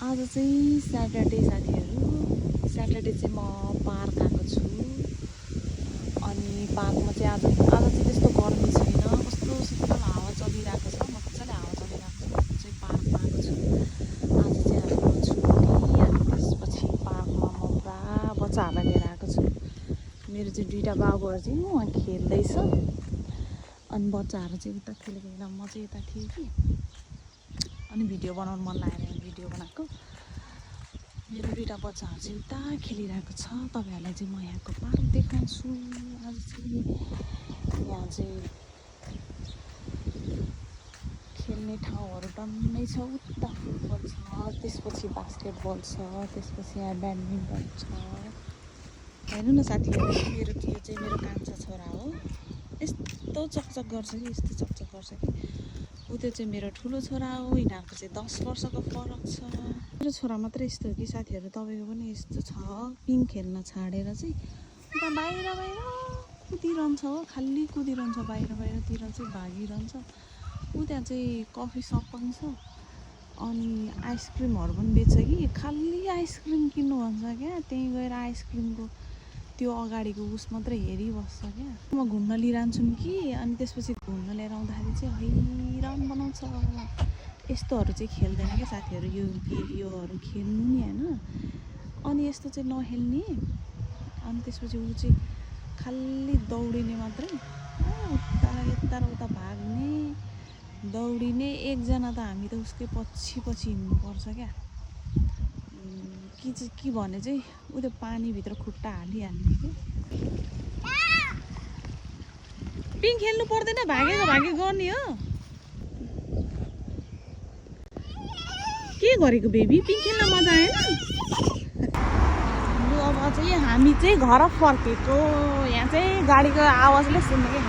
आज चाहिँ स्याटरडे साथीहरू। स्याटरडे चाहिँ म पार्क आएको छु। अनि पार्कमा चाहिँ आज चाहिँ त्यस्तो गर्मी छैन, कस्तो शीतल हावा चलिरहेको छ, मजाले हावा चलिरहेको छ। चाहिँ पार्कमा आएको छु। आज चाहिँ हाम्रो छुट्टी, अनि त्यसपछि पार्कमा म पुरा बच्चाहरूलाई लिएर आएको छु। मेरो चाहिँ दुईवटा बाबुहरू चाहिँ उहाँ खेल्दैछ, अनि बच्चाहरू चाहिँ उता खेलेको बेला म चाहिँ यता थिएँ कि, अनि भिडियो बनाउनु मन लागेर भिडियो बनाएको। मेरो दुईवटा बच्चाहरू चाहिँ उता खेलिरहेको छ। तपाईँहरूलाई चाहिँ म यहाँको पार्क देखाउँछु। आज चाहिँ यहाँ चाहिँ खेल्ने ठाउँहरू टन्नै छ। उता फुटबल छ, त्यसपछि बास्केटबल छ, त्यसपछि यहाँ ब्याडमिन्टन छ। हेर्नु न साथीहरू, मेरो त्यो चाहिँ मेरो कान्छा छोरा हो। यस्तो चकचक गर्छ कि, यस्तो चकचक गर्छ कि। ऊ त्यो चाहिँ मेरो ठुलो छोरा हो। यिनीहरूको चाहिँ 10 वर्षको फरक छ। मेरो छोरा मात्रै यस्तो हो कि साथीहरू, तपाईँको पनि यस्तो छ। पिङ खेल्न छाडेर चाहिँ उता बाहिर कुदिरहन्छ हो, खालि कुदिरहन्छ बाहिरतिर चाहिँ भागिरहन्छ। ऊ त्यहाँ चाहिँ कफी सप पनि छ, अनि आइसक्रिमहरू पनि बेच्छ कि। खालि आइसक्रिम किन्नु भन्छ क्या, त्यहीँ गएर आइसक्रिमको त्यो अगाडिको उस मात्रै हेरिबस्छ क्या। म घुम्न लिइरहन्छु कि, अनि त्यसपछि घुम्न लिएर आउँदाखेरि चाहिँ हैरान बनाउँछ। यस्तोहरू चाहिँ खेल्दैन क्या साथीहरू, योहरू खेल्नु नि होइन। अनि यस्तो चाहिँ नखेल्ने। अनि त्यसपछि ऊ चाहिँ खालि दौडिने मात्रै, उता यता र उता भाग्ने दौडिने। एकजना त हामी त उसकै पछि हिँड्नुपर्छ क्या। के भने चाहिँ ऊ त्यो पानीभित्र खुट्टा हालिहाल्ने क्या। पिङ खेल्नु पर्दैन, भागेको गर्ने हो। के गरेको बेबी, पिङ खेल्न मजा आएन? अब चाहिँ हामी चाहिँ घर फर्केको। यहाँ चाहिँ गाडीको आवाजले सुन्ने क्या।